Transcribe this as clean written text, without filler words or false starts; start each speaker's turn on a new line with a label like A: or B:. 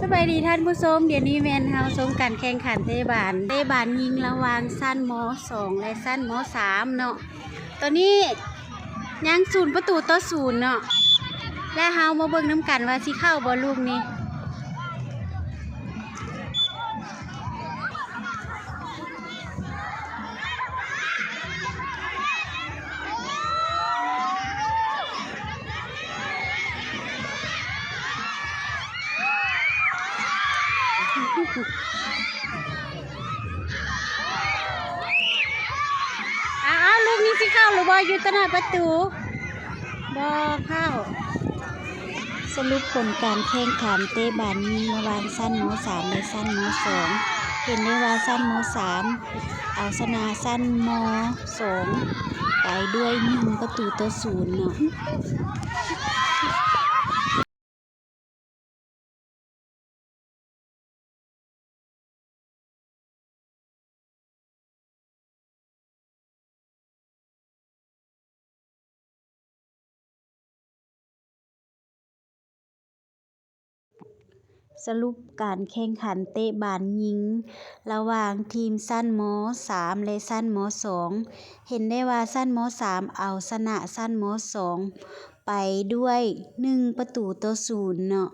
A: สบายดีท่านผู้ชมเดี๋ยวนี้แมนเฮาชมการแข่งขันเตะบาลยิงระหว่างสั้นม2และสั้นม3เนาะตอนนี้ยัง0-0เนาะและเฮามาเบิ่งน้ำกันว่าสิเข้าบ่ลูกนี้อ้าวลูกนี้สิเข้าหรือบ่อยู่ตะหน้าประตูบ่เข้าสรุปผลการแข่งขันเตะบาลยิงระหว่างสั้นม3และสั้นม2เห็นได้ว่าสั้นม3เอาชนะสั้นม2ไปด้วย1-0เนาะสรุปการแข่งขันเตะบาลยิงระหว่างทีมสั้นม3และสั้นม2เห็นได้ว่าสั้นม3เอาชนะสั้นม2ไปด้วย1-0เนาะ